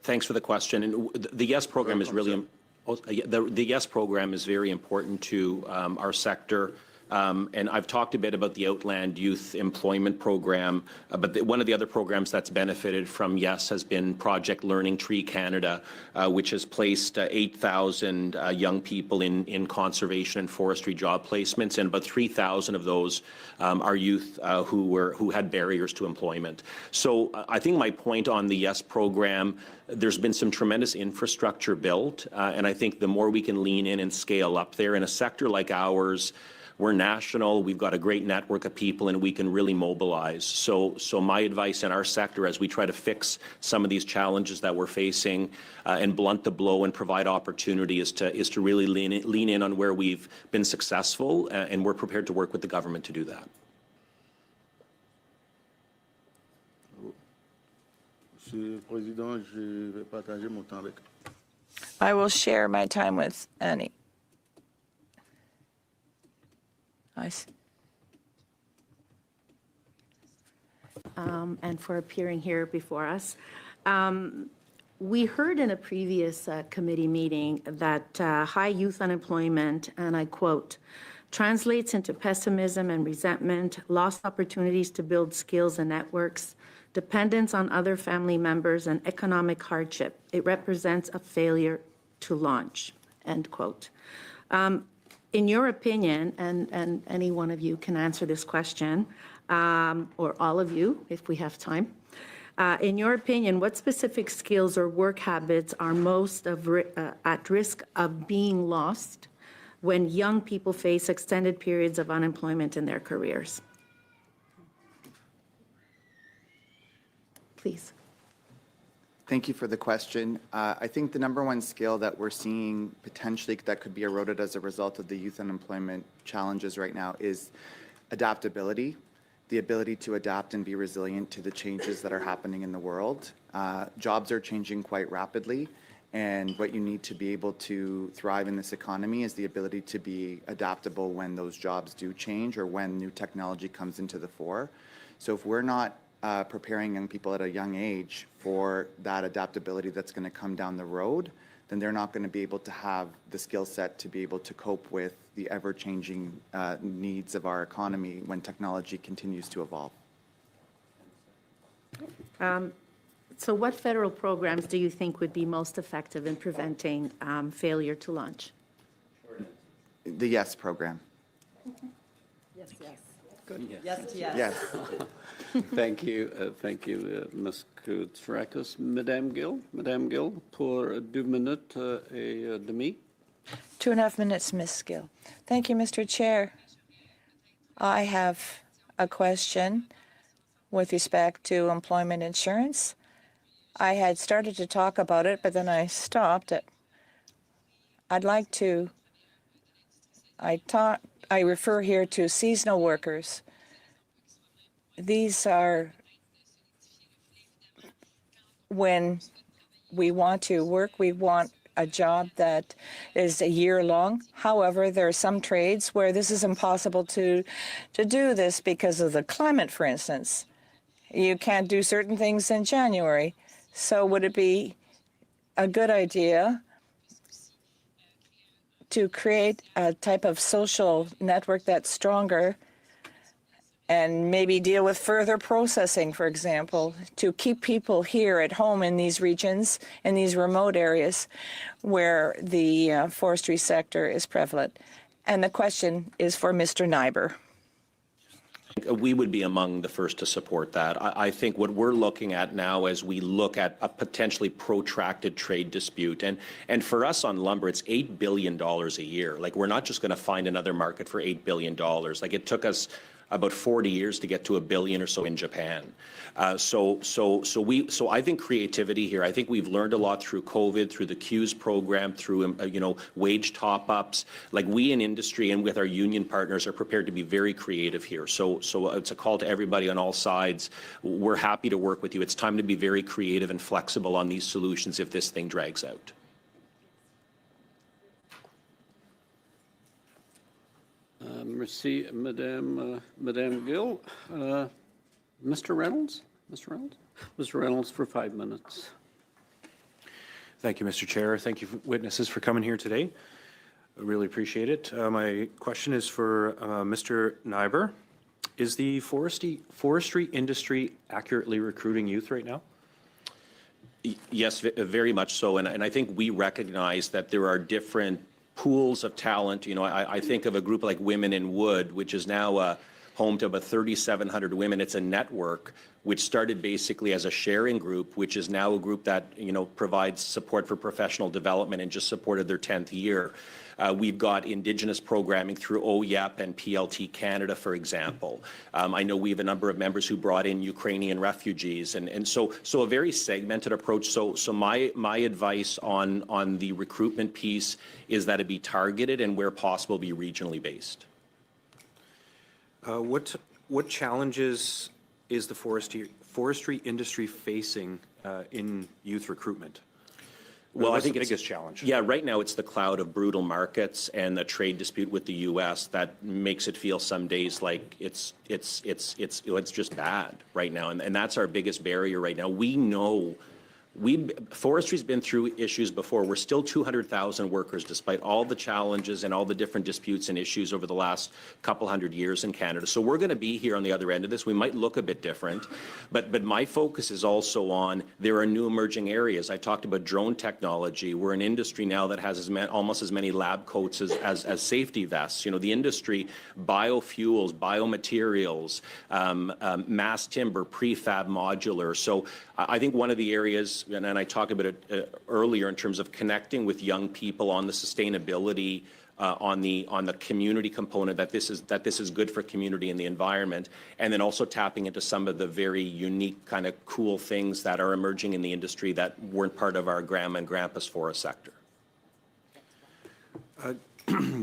Thanks for the question. And the YES program is really the YES program is very important to our sector. And I've talked a bit about the Outland Youth Employment Program, but one of the other programs that's benefited from YES has been Project Learning Tree Canada, which has placed 8,000 young people in conservation and forestry job placements, and about 3,000 of those are youth who had barriers to employment. So I think my point on the YES program, there's been some tremendous infrastructure built, and I think the more we can lean in and scale up there in a sector like ours, we're national, we've got a great network of people, and we can really mobilize. So my advice in our sector as we try to fix some of these challenges that we're facing and blunt the blow and provide opportunity is to really lean in on where we've been successful, and we're prepared to work with the government to do that. Monsieur le Président, je vais partager mon temps avec. I will share my time with Annie. And for appearing here before us. We heard in a previous committee meeting that high youth unemployment, and I quote, translates into pessimism and resentment, lost opportunities to build skills and networks, dependence on other family members, and economic hardship. It represents a failure to launch, end quote. In your opinion, and any one of you can answer this question, or all of you, if we have time, in your opinion, what specific skills or work habits are most at risk of being lost when young people face extended periods of unemployment in their careers? Please. Thank you for the question. I think the number one skill that we're seeing potentially that could be eroded as a result of the youth unemployment challenges right now is adaptability, the ability to adapt and be resilient to the changes that are happening in the world. Jobs are changing quite rapidly, and what you need to be able to thrive in this economy is the ability to be adaptable when those jobs do change or when new technology comes into the fore. So if we're not preparing young people at a young age for that adaptability that's going to come down the road, then they're not going to be able to have the skill set to be able to cope with the ever-changing needs of our economy when technology continues to evolve. So what federal programs do you think would be most effective in preventing failure to launch? The YES program. Yes, yes. Yes. Thank you, Ms. Koutrakis. Madame Gill, pour 2 minutes et demi. 2.5 minutes, Ms. Gill. Thank you, Mr. Chair. I have a question with respect to employment insurance. I had started to talk about it, but then I stopped it. I'd like to, I refer here to seasonal workers. These are when we want to work, we want a job that is a year long. However, there are some trades where this is impossible to do this because of the climate, for instance. You can't do certain things in January. So would it be a good idea to create a type of social network that's stronger and maybe deal with further processing, for example, to keep people here at home in these regions, in these remote areas where the forestry sector is prevalent? And the question is for Mr. Nyber. We would be among the first to support that. I think what we're looking at now as we look at a potentially protracted trade dispute, and for us on lumber, it's $8 billion a year. Like, we're not just going to find another market for $8 billion. Like, it took us about 40 years to get to $1 billion or so in Japan. So I think creativity here. I think we've learned a lot through COVID, through the CUES program, through wage top-ups. Like, we in industry and with our union partners are prepared to be very creative here. So it's a call to everybody on all sides. We're happy to work with you. It's time to be very creative and flexible on these solutions if this thing drags out. Merci, Madame Gill. Mr. Reynolds? Mr. Reynolds for 5 minutes. Thank you, Mr. Chair. Thank you, witnesses, for coming here today. Really appreciate it. My question is for Mr. Nyber. Is the forestry industry accurately recruiting youth right now? Yes, very much so. And I think we recognize that there are different pools of talent. You know, I think of a group like Women in Wood, which is now home to about 3,700 women. It's a network which started basically as a sharing group, which is now a group that, you know, provides support for professional development and just supported their 10th year. We've got Indigenous programming through OYEP and PLT Canada, for example. I know we have a number of members who brought in Ukrainian refugees, and so a very segmented approach. So my advice on the recruitment piece is that it be targeted and where possible be regionally based. What challenges is the forestry industry facing in youth recruitment? Well, I think the it's biggest challenge. Yeah, right now it's the cloud of brutal markets and the trade dispute with the U.S. that makes it feel some days like it's just bad right now, and that's our biggest barrier right now. We know. Forestry's been through issues before. We're still 200,000 workers despite all the challenges and all the different disputes and issues over the last couple hundred years in Canada. So we're going to be here on the other end of this. We might look a bit different, but my focus is also on there are new emerging areas. I talked about drone technology. We're an industry now that has almost as many lab coats as safety vests. You know, the industry, biofuels, biomaterials, mass timber, prefab modular. So I think one of the areas, and I talked about it earlier in terms of connecting with young people on the sustainability, on the community component, that this is good for community and the environment, and then also tapping into some of the very unique kind of cool things that are emerging in the industry that weren't part of our grandma and grandpa's forest sector.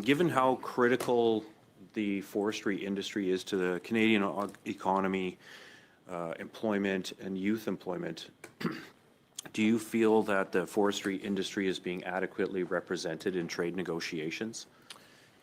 Given how critical the forestry industry is to the Canadian economy, employment and youth employment, do you feel that the forestry industry is being adequately represented in trade negotiations?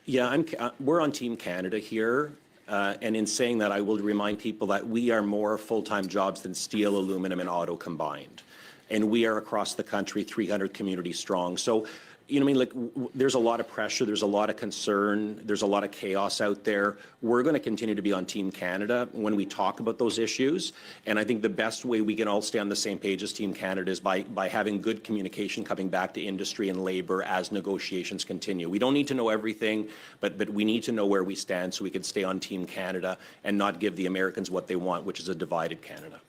Yeah, we're on Team Canada here, and in saying that, I will remind people that we are more full-time jobs than steel, aluminum, and auto combined, and we are across the country 300 communities strong. So, you know, I mean, like, there's a lot of pressure, there's a lot of concern, there's a lot of chaos out there. We're going to continue to be on Team Canada when we talk about those issues, and I think the best way we can all stay on the same page as Team Canada is by having good communication coming back to industry and labor as negotiations continue. We don't need to know everything, but we need to know where we stand so we can stay on Team Canada and not give the Americans what they want, which is a divided Canada.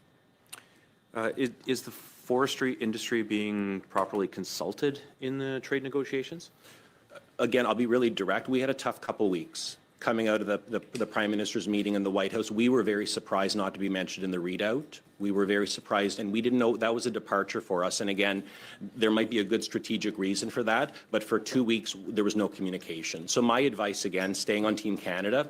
Is the forestry industry being properly consulted in the trade negotiations? Again, I'll be really direct. We had a tough couple weeks coming out of the Prime Minister's meeting in the White House. We were very surprised not to be mentioned in the readout. We were very surprised, and we didn't know that was a departure for us. And again, there might be a good strategic reason for that, but for 2 weeks, there was no communication. So my advice, again, staying on Team Canada,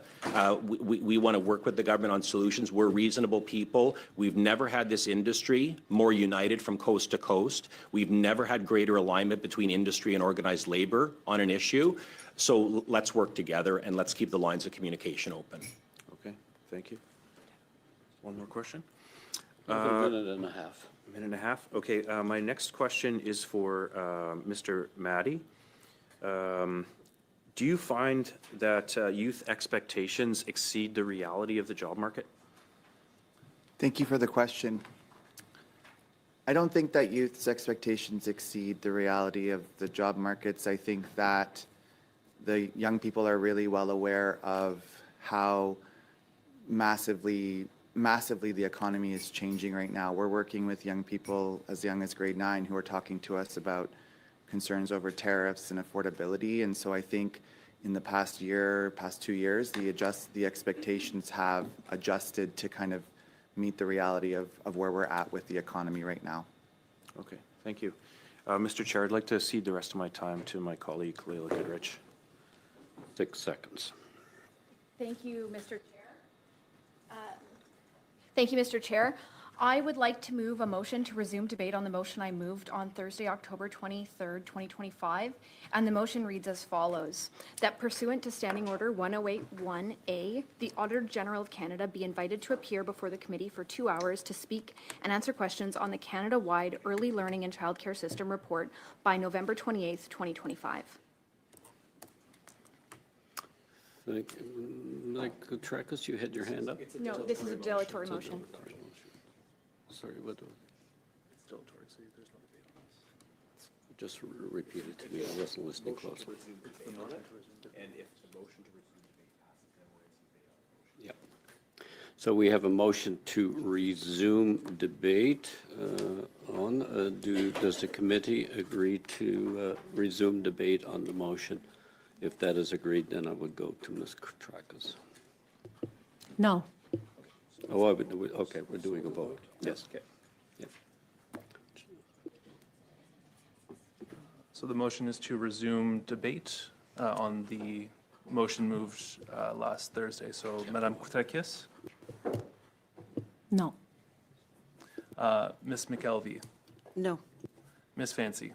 we want to work with the government on solutions. We're reasonable people. We've never had this industry more united from coast to coast. We've never had greater alignment between industry and organized labor on an issue. So let's work together and let's keep the lines of communication open. Okay, thank you. One more question? A minute and a half. A minute and a half? Okay, my next question is for Mr. Maddy. Do you find that youth expectations exceed the reality of the job market? Thank you for the question. I don't think that youth's expectations exceed the reality of the job markets. I think that the young people are really well aware of how massively the economy is changing right now. We're working with young people as young as grade 9 who are talking to us about concerns over tariffs and affordability. And so I think in the past 2 years, the expectations have adjusted to kind of meet the reality of where we're at with the economy right now. Okay, thank you. Mr. Chair, I'd like to cede the rest of my time to my colleague, Leila Goodrich. 6 seconds. Thank you, Mr. Chair. I would like to move a motion to resume debate on the motion I moved on Thursday, October 23rd, 2025. And the motion reads as follows: that pursuant to Standing Order 1081A, the Auditor General of Canada be invited to appear before the committee for 2 hours to speak and answer questions on the Canada-wide Early Learning and Childcare System report by November 28th, 2025. Thank you. Like Koutrakas, you had your hand up? No, this is a dilatory motion. Sorry, what? Just repeat it to me. I wasn't listening closely. Yep. So we have a motion to resume debate does the committee agree to resume debate on the motion? If that is agreed, then I would go to Ms. Koutrakas. No. Oh, okay, we're doing a vote. Yes. Okay. Yeah. So the motion is to resume debate on the motion moved last Thursday. So Madame Koutrakas, No. Ms. McKelvey, No. Ms. Fancy,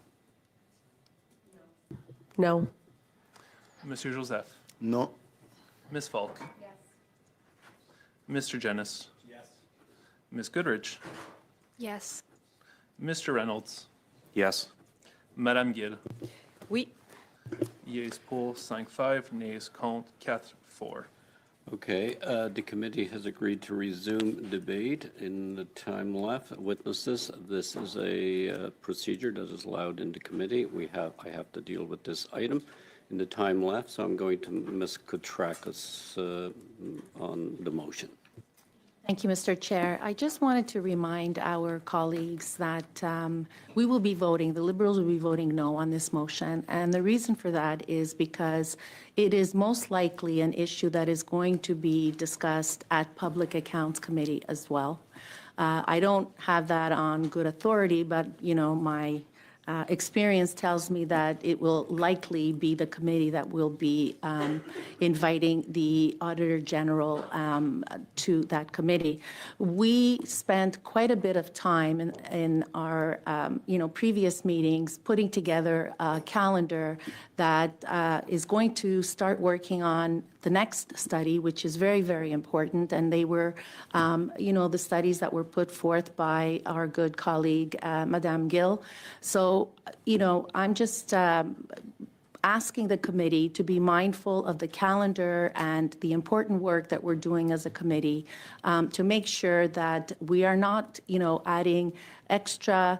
No. Monsieur Joseph, Non. Ms. Falk. Yes. Mr. Jennis. Yes. Ms. Goodrich, Yes. Mr. Reynolds, Yes. Madame Gill. Oui. Yeas pour 5-5, nays contre 4-4. Okay, the committee has agreed to resume debate in the time left. Witnesses, this is a procedure that is allowed in the committee. I have to deal with this item in the time left, so I'm going to Ms. Koutrakas on the motion. Thank you, Mr. Chair. I just wanted to remind our colleagues that we will be voting, the Liberals will be voting no on this motion. And the reason for that is because it is most likely an issue that is going to be discussed at Public Accounts Committee as well. I don't have that on good authority, but, you know, my experience tells me that it will likely be the committee that will be inviting the Auditor General to that committee. We spent quite a bit of time in our previous meetings putting together a calendar that is going to start working on the next study, which is very, very important. And they were, the studies that were put forth by our good colleague, Madame Gill. So, I'm just asking the committee to be mindful of the calendar and the important work that we're doing as a committee to make sure that we are not, adding extra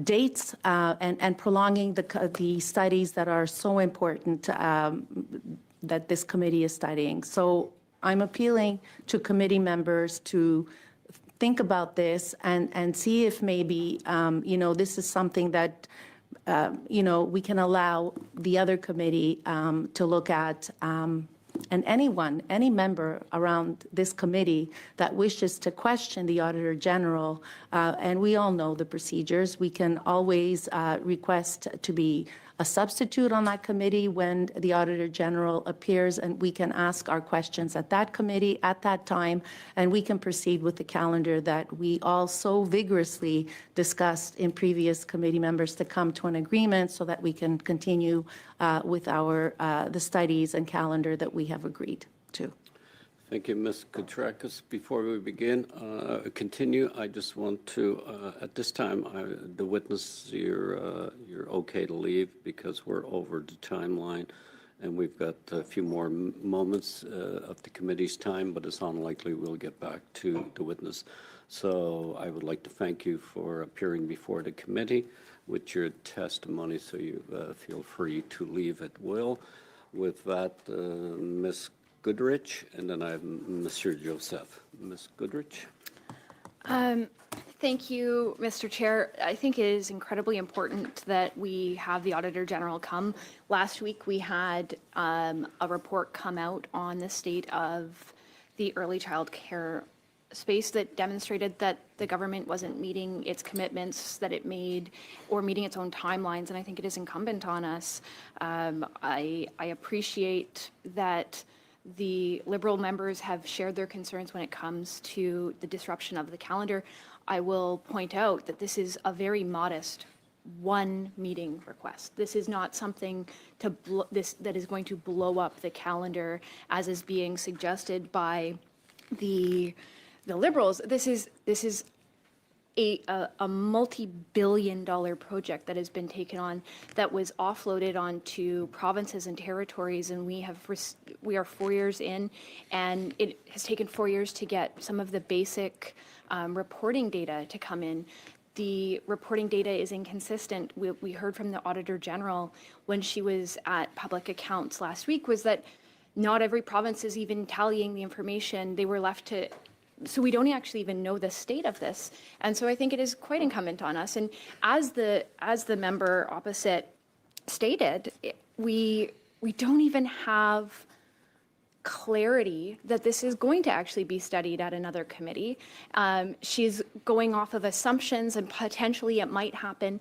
dates and prolonging the studies that are so important that this committee is studying. So I'm appealing to committee members to think about this and see if maybe, this is something that, we can allow the other committee to look at. And any member around this committee that wishes to question the Auditor General, and we all know the procedures, we can always request to be a substitute on that committee when the Auditor General appears, and we can ask our questions at that committee at that time, and we can proceed with the calendar that we all so vigorously discussed in previous committee members to come to an agreement so that we can continue with the studies and calendar that we have agreed to. Thank you, Ms. Koutrakas. Before we continue, I just want to, at this time, the witness, you're okay to leave because we're over the timeline, and we've got a few more moments of the committee's time, but it's unlikely we'll get back to the witness. So I would like to thank you for appearing before the committee with your testimony, so you feel free to leave at will. With that, Ms. Goodrich, and then I have Monsieur Joseph. Ms. Goodrich. Thank you, Mr. Chair. I think it is incredibly important that we have the Auditor General come. Last week, we had a report come out on the state of the early child care space that demonstrated that the government wasn't meeting its commitments that it made or meeting its own timelines, and I think it is incumbent on us. I appreciate that the Liberal members have shared their concerns when it comes to the disruption of the calendar. I will point out that this is a very modest one meeting request. This is not something that is going to blow up the calendar as is being suggested by the Liberals. This is a multi-billion-dollar project that has been taken on that was offloaded onto provinces and territories, and we are 4 years in, and it has taken 4 years to get some of the basic reporting data to come in. The reporting data is inconsistent. We heard from the Auditor General when she was at Public Accounts last week was that not every province is even tallying the information. They were left to, so we don't actually even know the state of this. And so I think it is quite incumbent on us. And as the member opposite stated, we don't even have clarity that this is going to actually be studied at another committee. She's going off of assumptions and potentially it might happen.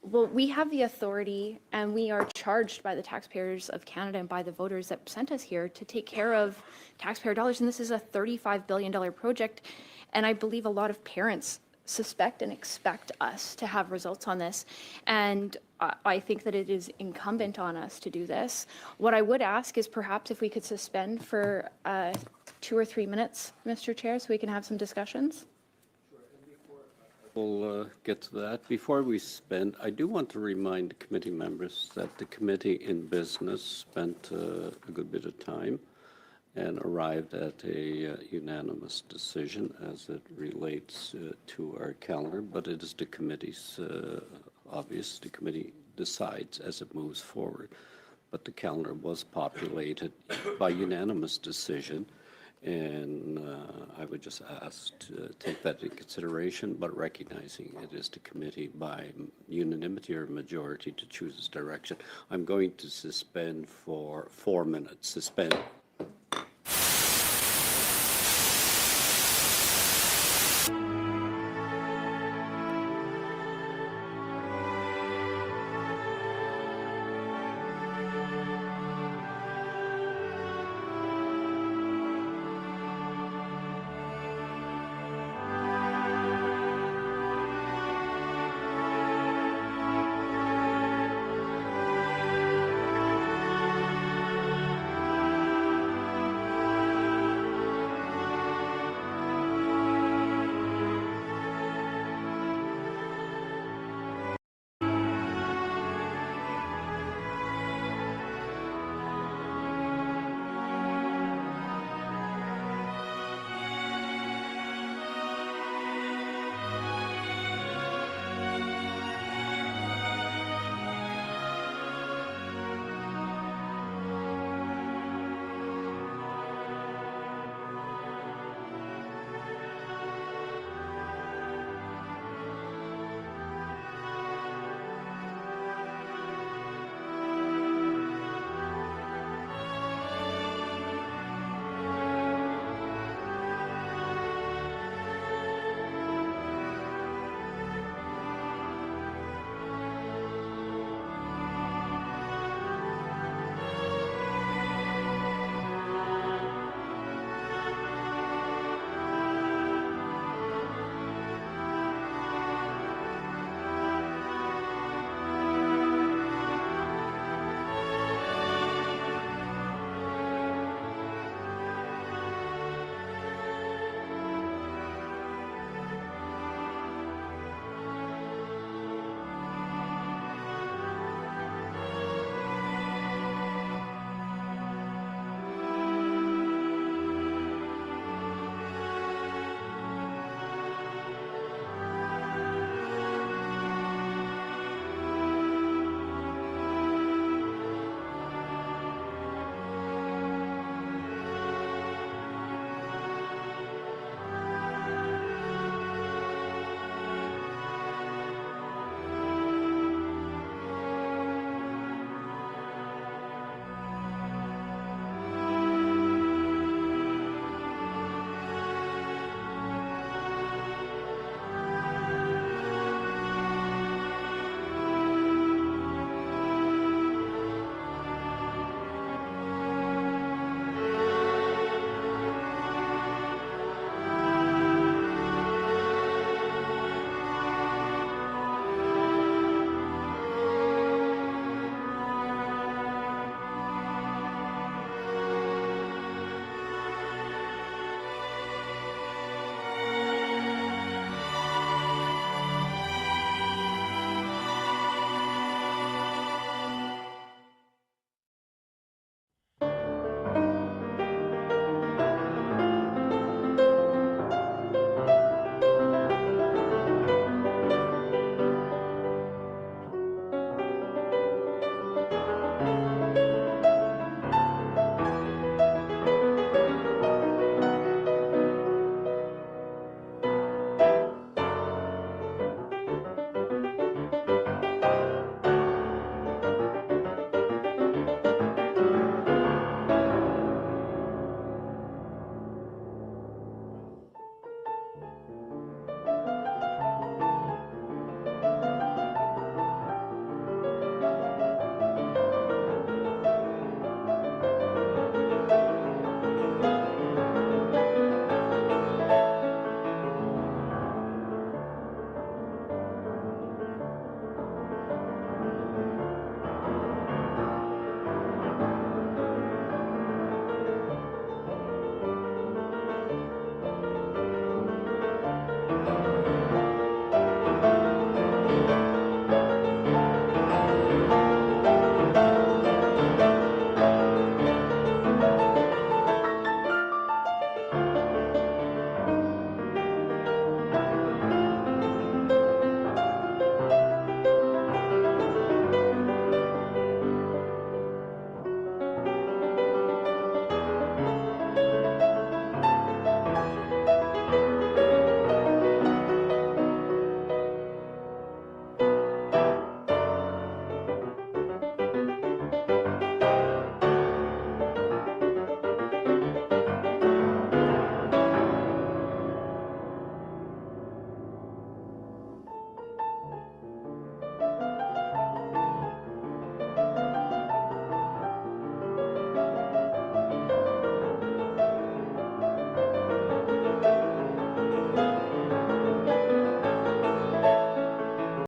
Well, we have the authority and we are charged by the taxpayers of Canada and by the voters that sent us here to take care of taxpayer dollars. And this is a $35 billion project. And I believe a lot of parents suspect and expect us to have results on this. And I think that it is incumbent on us to do this. What I would ask is perhaps if we could suspend for 2 or 3 minutes, Mr. Chair, so we can have some discussions. We'll get to that. Before we spend, I do want to remind committee members that the committee in business spent a good bit of time and arrived at a unanimous decision as it relates to our calendar, but it is the committee's obvious. The committee decides as it moves forward. But the calendar was populated by unanimous decision. And I would just ask to take that into consideration, but recognizing it is the committee by unanimity or majority to choose its direction. I'm going to suspend for 4 minutes. Suspend